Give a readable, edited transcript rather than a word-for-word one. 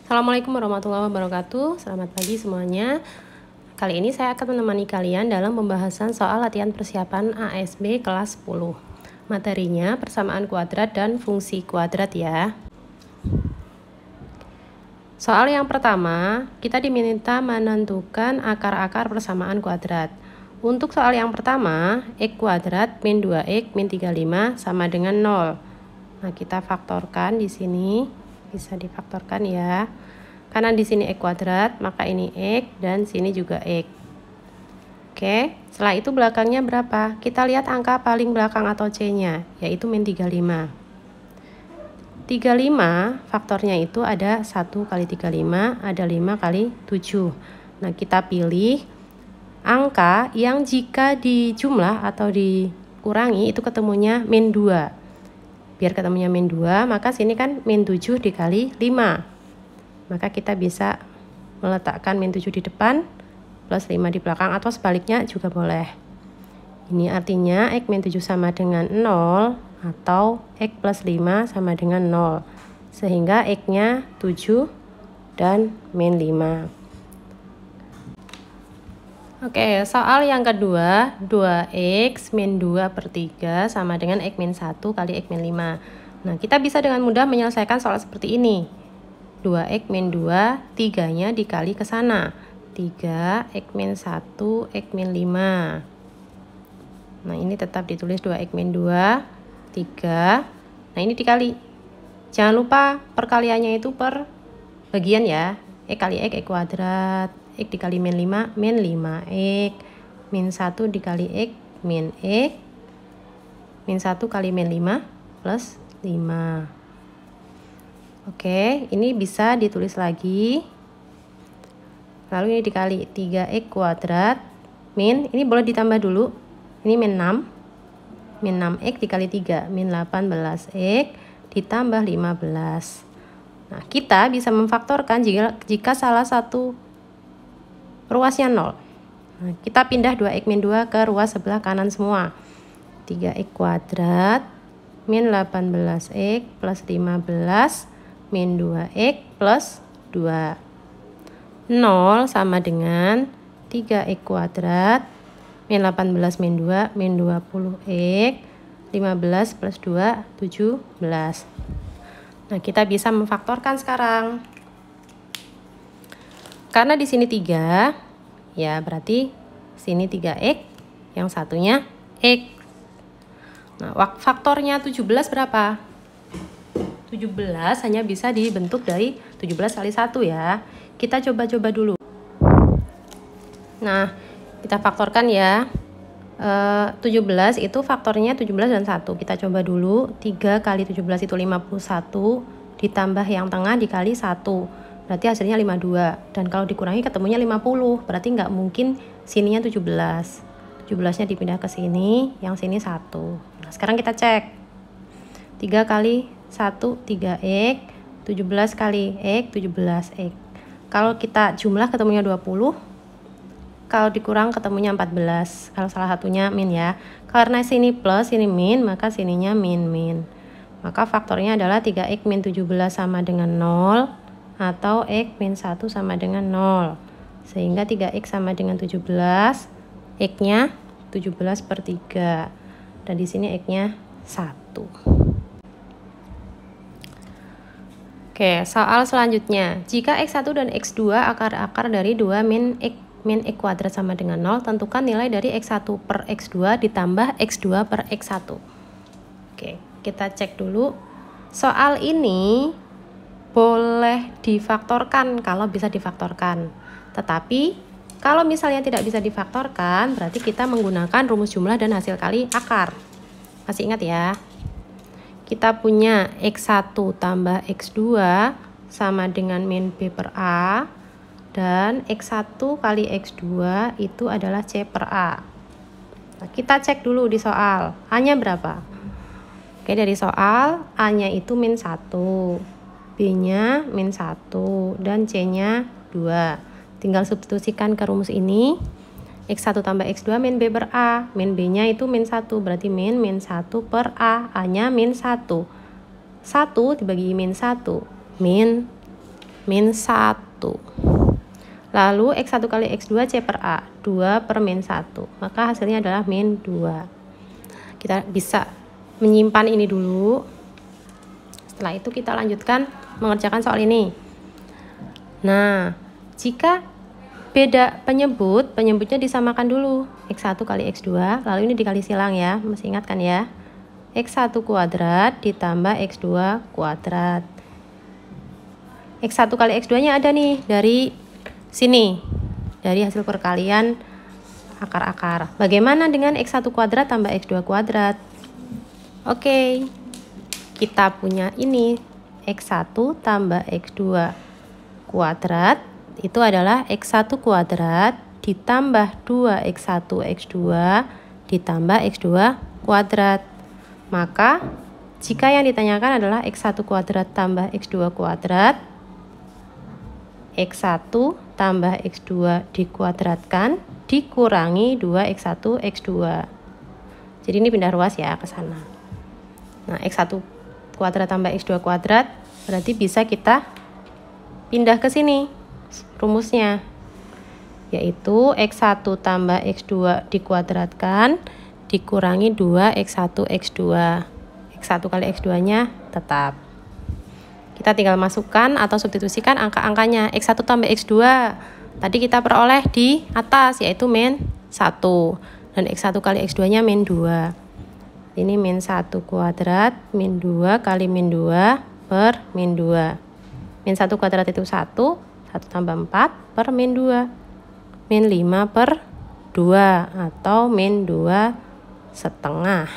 Assalamualaikum warahmatullahi wabarakatuh. Selamat pagi semuanya. Kali ini saya akan menemani kalian dalam pembahasan soal latihan persiapan ASB kelas 10. Materinya persamaan kuadrat dan fungsi kuadrat ya. Soal yang pertama, kita diminta menentukan akar-akar persamaan kuadrat. Untuk soal yang pertama, x kuadrat min 2x min 35 sama dengan 0. Nah, kita faktorkan di sini. Bisa difaktorkan ya. Karena di sini x kuadrat, maka ini x dan sini juga x. Oke, setelah itu belakangnya berapa? Kita lihat angka paling belakang atau c-nya, yaitu min 35. 35 faktornya itu ada 1 kali 35, ada 5 kali 7. Nah, kita pilih angka yang jika dijumlah atau dikurangi itu ketemunya min 2. Biar ketemunya min 2, maka sini kan min 7 dikali 5. Maka kita bisa meletakkan min 7 di depan, plus 5 di belakang, atau sebaliknya juga boleh. Ini artinya x min 7 sama dengan 0, atau x plus 5 sama dengan 0. Sehingga x-nya 7 dan min 5. Oke, soal yang kedua, 2x min 2 per 3 sama dengan x min 1 kali x min 5. Nah, kita bisa dengan mudah menyelesaikan soal seperti ini. 2x min 2, 3-nya dikali ke sana. 3, x min 1, x min 5. Nah, ini tetap ditulis 2x min 2, 3. Nah, ini dikali. Jangan lupa perkaliannya itu per bagian ya. X kali x kuadrat. X dikali min 5, min 5x. Min 1 dikali x, min x. Min 1 kali min 5, plus 5. Oke, ini bisa ditulis lagi. Lalu ini dikali 3x kuadrat. Min, ini boleh ditambah dulu. Ini min 6. Min 6x dikali 3, min 18x ditambah 15. Nah, kita bisa memfaktorkan jika salah satu ruasnya 0. Nah, kita pindah 2x min 2 ke ruas sebelah kanan semua. 3x kuadrat min 18x plus 15 min 2x plus 2. 0 sama dengan 3x kuadrat min 18 min 2 min 20x. 15 plus 2, 17. Nah, kita bisa memfaktorkan sekarang. Karena di sini 3, ya berarti sini 3x, yang satunya x. Nah, faktornya 17 berapa? 17 hanya bisa dibentuk dari 17 kali 1 ya. Kita coba-coba dulu. Nah, kita faktorkan ya. 17 itu faktornya 17 dan 1. Kita coba dulu. 3 kali 17 itu 51. Ditambah yang tengah dikali 1. Berarti hasilnya 52. Dan kalau dikurangi ketemunya 50. Berarti nggak mungkin sininya 17. 17-nya dipindah ke sini. Yang sini 1. Nah, sekarang kita cek. 3 kali 1, 3x. 17 kali x, 17x. Kalau kita jumlah ketemunya 20. Kalau dikurang ketemunya 14. Kalau salah satunya min ya. Karena sini plus, sini min, maka sininya min. Maka faktornya adalah 3x min 17 sama dengan 0. Atau x min 1 sama dengan 0. Sehingga 3x sama dengan 17. X-nya 17 per 3. Dan di sini x-nya 1. Oke, soal selanjutnya. Jika x1 dan x2 akar-akar dari 2 min x kuadrat sama dengan 0, tentukan nilai dari x1 per x2 ditambah x2 per x1. Oke, kita cek dulu. Soal ini boleh difaktorkan kalau bisa difaktorkan. Tetapi kalau misalnya tidak bisa difaktorkan, berarti kita menggunakan rumus jumlah dan hasil kali akar. Masih ingat ya? Kita punya x1 tambah x2 sama dengan min b per a. Dan x1 kali x2 itu adalah c per a. Nah, kita cek dulu di soal. A-nya berapa? Oke, dari soal A-nya itu min 1. B-nya min 1. Dan C-nya 2. Tinggal substitusikan ke rumus ini. X1 tambah X2 min B per A. Min B-nya itu min 1. Berarti min 1 per A. A-nya min 1. 1 dibagi min 1. Min min 1. Lalu X1 kali X2 C per A, 2 per min 1. Maka hasilnya adalah min 2. Kita bisa menyimpan ini dulu. Setelah itu kita lanjutkan mengerjakan soal ini. Nah, jika beda penyebutnya disamakan dulu. X1 kali X2, lalu ini dikali silang ya, masih ingat kan ya? X1 kuadrat ditambah X2 kuadrat. X1 kali X2 nya ada nih dari sini, dari hasil perkalian akar-akar. Bagaimana dengan X1 kuadrat tambah X2 kuadrat? Oke, kita punya ini X1 tambah X2 kuadrat itu adalah X1 kuadrat ditambah 2X1 X2 ditambah X2 kuadrat. Maka jika yang ditanyakan adalah X1 kuadrat tambah X2 kuadrat, X1 tambah X2 dikuadratkan dikurangi 2X1 X2. Jadi ini pindah ruas ya ke sana. Nah, X1 kuadrat tambah X2 kuadrat berarti bisa kita pindah ke sini rumusnya, yaitu X1 tambah X2 dikuadratkan dikurangi 2X1 X2. X1 kali X2 nya tetap. Kita tinggal masukkan atau substitusikan angka-angkanya. X1 tambah X2 tadi kita peroleh di atas, yaitu min 1. Dan X1 kali X2 nya min 2. Ini min 1 kuadrat min 2 kali min 2 per min 2. Min 1 kuadrat itu 1 tambah 4 per min 2. Min 5 per 2 atau min 2 setengah.